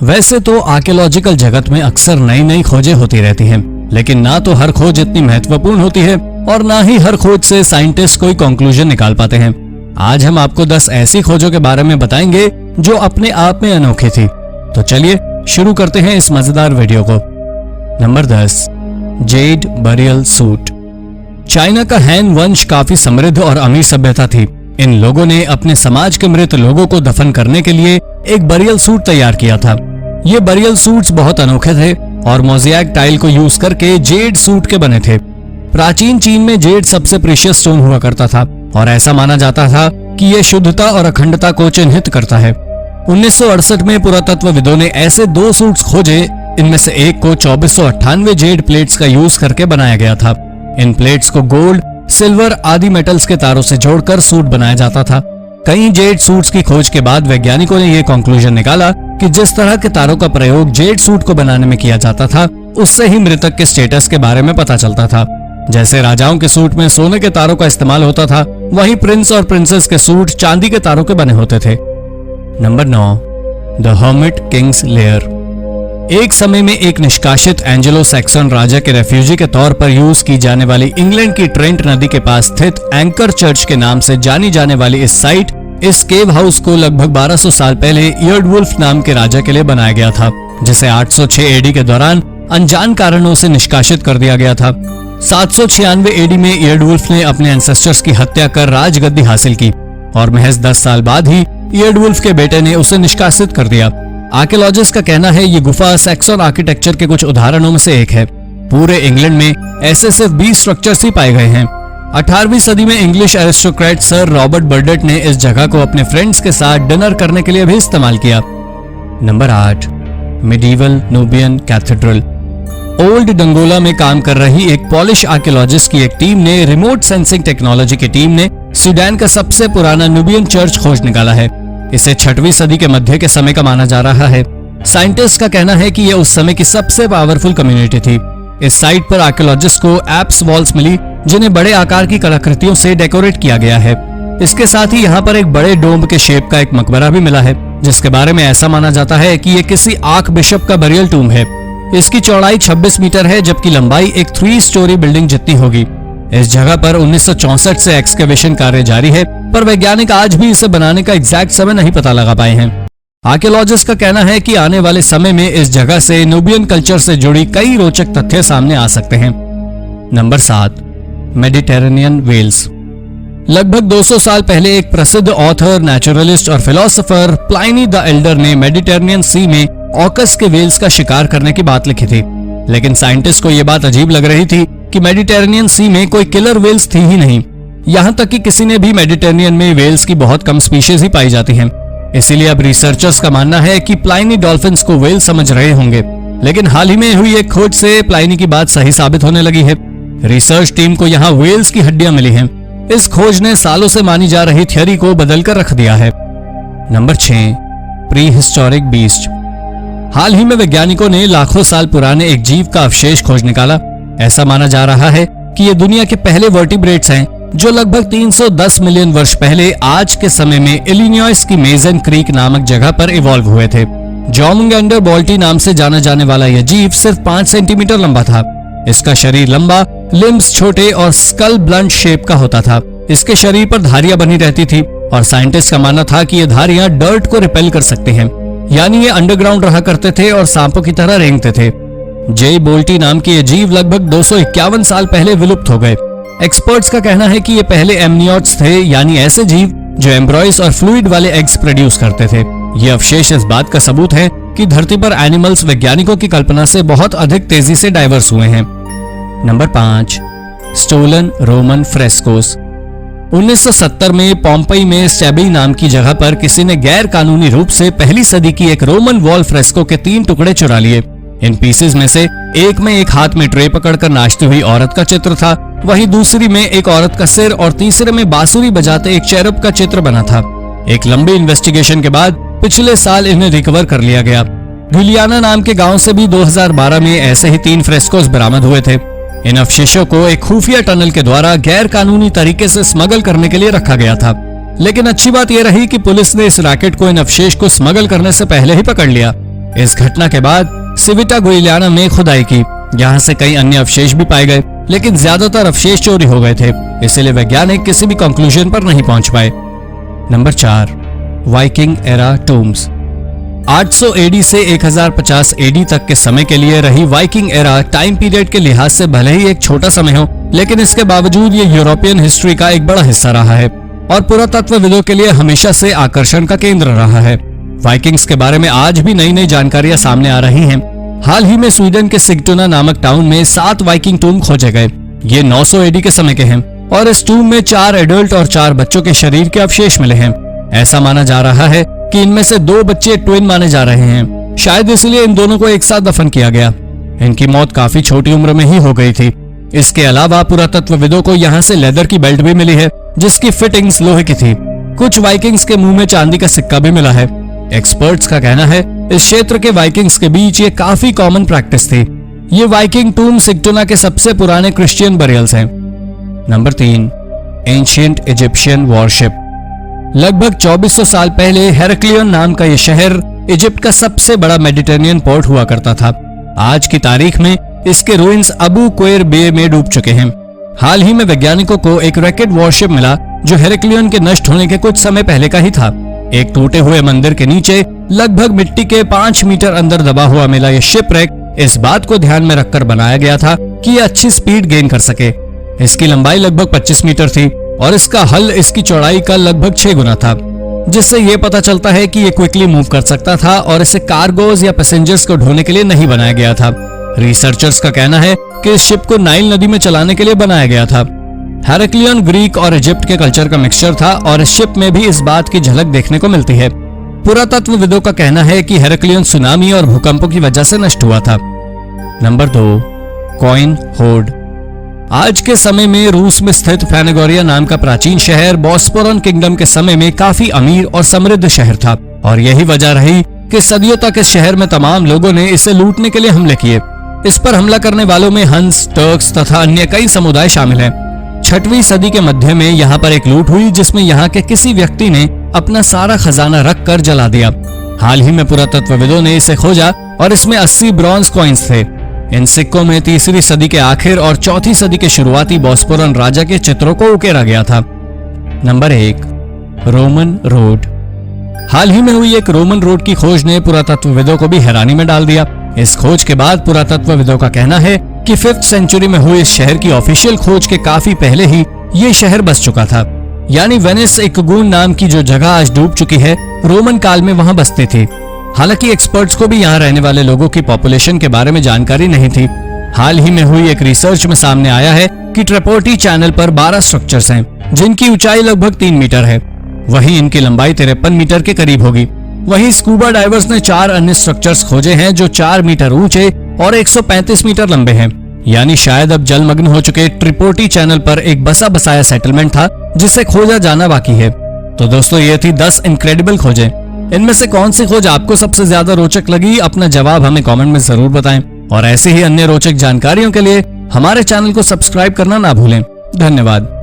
वैसे तो आर्कियोलॉजिकल जगत में अक्सर नई नई खोजें होती रहती हैं, लेकिन ना तो हर खोज इतनी महत्वपूर्ण होती है और ना ही हर खोज से साइंटिस्ट कोई कंक्लूजन निकाल पाते हैं। आज हम आपको 10 ऐसी खोजों के बारे में बताएंगे जो अपने आप में अनोखी थी। तो चलिए शुरू करते हैं इस मजेदार वीडियो को। Number 10, Z burial suit. China का हैन वंश काफी समृद्ध और अमीर सभ्यता थी। इन लोगों ने अपने समाज के मृत लोगों को दफन करने के लिए एक बरियल सूट तैयार किया था। ये बरियल सूट्स बहुत अनोखे थे और मोज़ेक टाइल को यूज करके जेड सूट के बने थे। प्राचीन चीन में जेड सबसे प्रीशियस स्टोन हुआ करता था और ऐसा माना जाता था कि यह शुद्धता और अखंडता को चिन्हित करता है। 1968 में पुरातत्वविदों ने ऐसे 2 सूट्स खोजे। इनमें से एक को 2498 जेड प्लेट्स का यूज करके बनाया गया था। इन प्लेट्स को गोल्ड, सिल्वर आदि मेटल्स के तारों से जोड़कर सूट बनाया जाता था। कई जेड सूट्स की खोज के बाद वैज्ञानिकों ने यह कंक्लूजन निकाला कि जिस तरह के तारों का प्रयोग जेड सूट को बनाने में किया जाता था, उससे ही मृतक के स्टेटस के बारे में पता चलता था। जैसे राजाओं के सूट में सोने के तारों का इस्तेमाल होता था, वहीं प्रिंस और प्रिंसेस के सूट चांदी के तारों के बने होते थे। Number 9, the hermit Kings layer. एक समय में एक निष्कासित एंजेलो सैक्सन राजा के रेफ्यूजी के तौर पर यूज की जाने वाली इंग्लैंड की ट्रेंट नदी के पास स्थित एंकर चर्च के नाम से जानी जाने वाली इस साइट, इस केव हाउस को लगभग 1200 साल पहले इयर्डवुल्फ नाम के राजा के लिए बनाया गया था, जिसे 806 एडी के दौरान अनजान कारणों से निष्कासित कर दिया गया था। 796 एडी में इयर्डवुल्फ ने अपने एंसेस्टर्स की हत्या कर राजगद्दी हासिल की और महज 10 साल बाद ही इयर्डवुल्फ के बेटे ने उसे निष्कासित कर दिया। आर्कियोलॉजिस्ट का कहना है ये गुफा सैक्सन आर्किटेक्चर के कुछ उदाहरणों में से एक है। पूरे इंग्लैंड में ऐसे सिर्फ 20 स्ट्रक्चर्स ही पाए गए हैं। 18वीं सदी में English aristocrat sir Robert birth date ने इस जगह को अपने फ्रेंड्स के साथ डिनर करने के लिए भी इस्तेमाल किया। Number 8, medieval Nubian cathedral. Old Dongola में काम कर रही एक पॉलिश आर्कियोलॉजिस्ट की एक टीम ने रिमोट सेंसिंग टेक्नोलॉजी की टीम ने सूडान का सबसे पुराना नूबियन चर्च खोज निकाला है। इसे 6वीं सदी के मध्य के समय का माना जा रहा है। साइंटिस्ट का कहना है कि यह उस समय की सबसे पावरफुल कम्युनिटी थी। इस साइट पर आर्कियोलॉजिस्ट को एप्स वॉल्स मिली, जिन्हें बड़े आकार की कलाकृतियों से डेकोरेट किया गया है। इसके साथ ही यहाँ पर एक बड़े डोम के शेप का एक मकबरा भी मिला है, जिसके बारे में ऐसा माना जाता है कि ये किसी आर्क बिशप का बरियल टूम है। इसकी चौड़ाई 26 मीटर है, जबकि लंबाई एक 3 स्टोरी बिल्डिंग जितनी होगी। इस जगह पर 1964 से एक्सकेवेशन कार्य जारी है, पर वैज्ञानिक आज भी इसे बनाने का एग्जैक्ट समय नहीं पता लगा पाए हैं। आर्कियोलॉजिस्ट का कहना है कि आने वाले समय में इस जगह से नूबियन कल्चर से जुड़ी कई रोचक तथ्य सामने आ सकते हैं। Number 7, Mediterranean whales. लगभग 200 साल पहले एक प्रसिद्ध ऑथर, नेचुरलिस्ट और फिलोसोफर प्लाइनी द एल्डर ने मेडिटेरेनियन सी में ऑकस के वेल्स का शिकार करने की बात लिखी थी। लेकिन साइंटिस्ट को यह बात अजीब लग रही थी कि मेडिटेरेनियन सी में कोई किलर वेल्स थी ही नहीं। यहाँ तक कि किसी ने भी मेडिटेरेनियन में वेल्स की बहुत कम स्पीशीज ही पाई जाती हैं। इसीलिए अब रिसर्चर्स का मानना है कि प्लाइनी डॉल्फिन्स को वेल समझ रहे होंगे। लेकिन हाल ही में हुई एक खोज से प्लाइनी की बात सही साबित होने लगी है। रिसर्च टीम को यहाँ वेल्स की हड्डियां मिली हैं। इस खोज ने सालों से मानी जा रही थ्योरी को बदलकर रख दिया है। Number 6, prehistoric beast. हाल ही में वैज्ञानिकों ने लाखों साल पुराने एक जीव का अवशेष खोज निकाला। ऐसा माना जा रहा है कि ये दुनिया के पहले वर्टिब्रेट्स हैं, जो लगभग 310 मिलियन वर्ष पहले आज के समय में इलिनॉइस की मेजन क्रीक नामक जगह पर इवॉल्व हुए थे। जोमगैंडर बोल्टी नाम से जाना जाने वाला यह जीव सिर्फ 5 सेंटीमीटर लंबा था। इसका शरीर लंबा, लिम्स छोटे और स्कल ब्लंट शेप का होता था। इसके शरीर पर धारियां बनी रहती थी और साइंटिस्ट का मानना था कि ये धारियां डर्ट को रिपेल कर सकते हैं, यानी ये अंडरग्राउंड रहा करते थे और सांपों की तरह रेंगते थे। जे बोल्टी नाम के ये जीव लगभग 251 साल पहले विलुप्त हो गए। एक्सपर्ट्स का कहना है कि ये पहले एमनियोट्स थे, यानी ऐसे जीव जो एम्ब्रॉयस और फ्लूइड वाले एग्स प्रोड्यूस करते थे। ये अवशेष इस बात का सबूत है कि धरती पर एनिमल्स वैज्ञानिकों की कल्पना से बहुत अधिक तेजी से डाइवर्स हुए हैं। Number 5, stolen Roman frescoes. 1970 में पोम्पई में स्टेबी नाम की जगह पर किसी ने गैर कानूनी रूप से पहली सदी की एक रोमन वॉल फ्रेस्को के 3 टुकड़े चुरा लिए। इन पीसेस में से एक में एक हाथ में ट्रे पकड़कर नाचती हुई औरत का चित्र था, वहीं दूसरी में एक औरत का सिर और तीसरे में बांसुरी बजाते एक चेरुब का चित्र बना था। एक लंबी इन्वेस्टिगेशन के बाद पिछले साल इन्हें रिकवर कर लिया गया। गिलियाना नाम के गांव से भी 2012 में ऐसे ही 3 फ्रेस्कोस बरामद हुए थे। इन अवशेषों को एक खुफिया टनल के द्वारा गैर कानूनी तरीके से स्मगल करने के लिए रखा गया था। लेकिन अच्छी बात यह रही कि पुलिस ने इस रैकेट को इन अवशेष को स्मगल करने से पहले ही पकड़ लिया। इस घटना के बाद सिविटा गुइलियाना में खुदाई की। यहाँ से कई अन्य अवशेष भी पाए गए, लेकिन ज्यादातर अवशेष चोरी हो गए थे, इसलिए वैज्ञानिक किसी भी कंक्लूजन पर नहीं पहुंच पाए। Number 4, Viking era tombs. 800 AD से 1050 एडी तक के समय के लिए रही वाइकिंग एरा टाइम पीरियड के लिहाज से भले ही एक छोटा समय हो, लेकिन इसके बावजूद ये यूरोपियन हिस्ट्री का एक बड़ा हिस्सा रहा है और पुरातत्वविदों के लिए हमेशा से आकर्षण का केंद्र रहा है। वाइकिंग्स के बारे में आज भी नई नई जानकारियां सामने आ रही हैं। हाल ही में स्वीडन के सिग्टुना नामक टाउन में 7 वाइकिंग टूम खोजे गए। ये 900 एडी के समय के हैं और इस टूम में 4 एडल्ट और 4 बच्चों के शरीर के अवशेष मिले हैं। ऐसा माना जा रहा है कि इनमें से 2 बच्चे ट्विन माने जा रहे हैं, शायद इसलिए इन दोनों को एक साथ दफन किया गया। इनकी मौत काफी छोटी उम्र में ही हो गई थी। इसके अलावा पुरातत्वविदों को यहाँ से लेदर की बेल्ट भी मिली है, जिसकी फिटिंग्स लोहे की थी। कुछ वाइकिंग्स के मुंह में चांदी का सिक्का भी मिला है। एक्सपर्ट्स का कहना है इस क्षेत्र के वाइकिंग्स के बीच ये काफी कॉमन प्रैक्टिस थी। ये वाइकिंग टूम सिग्टुना के सबसे पुराने क्रिश्चियन बरियल्स हैं। Number 3, ancient Egyptian worship. लगभग 2400 साल पहले हेराक्लियन नाम का यह शहर इजिप्ट का सबसे बड़ा मेडिटेरेनियन पोर्ट हुआ करता था। आज की तारीख में इसके रुइंस अबू क्वेर बे में डूब चुके हैं। हाल ही में वैज्ञानिकों को एक रैकेट वॉरशिप मिला जो हेराक्लियन के नष्ट होने के कुछ समय पहले का ही था। एक टूटे हुए मंदिर के नीचे लगभग मिट्टी के 5 मीटर अंदर दबा हुआ मिला यह शिपरेक इस बात को ध्यान में रखकर बनाया गया था कि यह अच्छी स्पीड गेन कर सके। इसकी लंबाई लगभग 25 मीटर थी और इसका हल इसकी चौड़ाई का लगभग 6 गुना था, जिससे यह पता चलता है कि यह क्विकली मूव कर सकता था और इसे कार्गोज या पैसेंजर्स को ढोने के लिए नहीं बनाया गया था। रिसर्चर्स का कहना है कि इस शिप को नाइल नदी में चलाने के लिए बनाया गया था। हेराक्लियन ग्रीक और इजिप्ट के कल्चर का मिक्सचर था और इस शिप में भी इस बात की झलक देखने को मिलती है। पुरातत्वविदों का कहना है कि हेराक्लियन सुनामी और भूकंपों की वजह से नष्ट हुआ था। Number 2, coin horde. आज के समय में रूस में स्थित फैनेगोरिया नाम का प्राचीन शहर बॉस्पोरन किंगडम के समय में काफी अमीर और समृद्ध शहर था और यही वजह रही कि सदियों तक इस शहर में तमाम लोगों ने इसे लूटने के लिए हमले किए। इस पर हमला करने वालों में हंस, टर्क्स तथा अन्य कई समुदाय शामिल हैं। 6वीं सदी के मध्य में यहाँ पर एक लूट हुई जिसमें यहाँ के किसी व्यक्ति ने अपना सारा खजाना रख कर जला दिया। हाल ही में पुरातत्वविदों ने इसे खोजा और इसमें 80 ब्रॉन्ज कॉइन्स थे। इन सिक्कों में 3री सदी के आखिर और 4थी सदी के शुरुआती बॉस्पोरन राजा के चित्रों को उकेरा गया था। Number 1, Roman road. हाल ही में हुई एक रोमन रोड की खोज ने पुरातत्वविदों को भी हैरानी में डाल दिया। इस खोज के बाद पुरातत्वविदों का कहना है कि 5th सेंचुरी में हुई इस शहर की ऑफिशियल खोज के काफी पहले ही ये शहर बस चुका था। यानी वेनिस इक्गुन नाम की जो जगह आज डूब चुकी है, रोमन काल में वहां बसती थी। हालांकि एक्सपर्ट्स को भी यहाँ रहने वाले लोगों की पॉपुलेशन के बारे में जानकारी नहीं थी। हाल ही में हुई एक रिसर्च में सामने आया है कि ट्रेपोर्टी चैनल पर 12 स्ट्रक्चर्स हैं, जिनकी ऊंचाई लगभग 3 मीटर है। वहीं इनकी लंबाई 53 मीटर के करीब होगी। वहीं स्कूबा डाइवर्स ने 4 अन्य स्ट्रक्चर्स खोजे हैं जो 4 मीटर ऊंचे और 135 मीटर लंबे हैं। यानी शायद अब जलमग्न हो चुके ट्रिपोर्टी चैनल पर एक बसा बसाया सेटलमेंट था जिसे खोजा जाना बाकी है। तो दोस्तों, ये थी 10 इनक्रेडिबल खोजें। इनमें से कौन सी खोज आपको सबसे ज्यादा रोचक लगी? अपना जवाब हमें कमेंट में जरूर बताएं और ऐसे ही अन्य रोचक जानकारियों के लिए हमारे चैनल को सब्सक्राइब करना ना भूलें। धन्यवाद।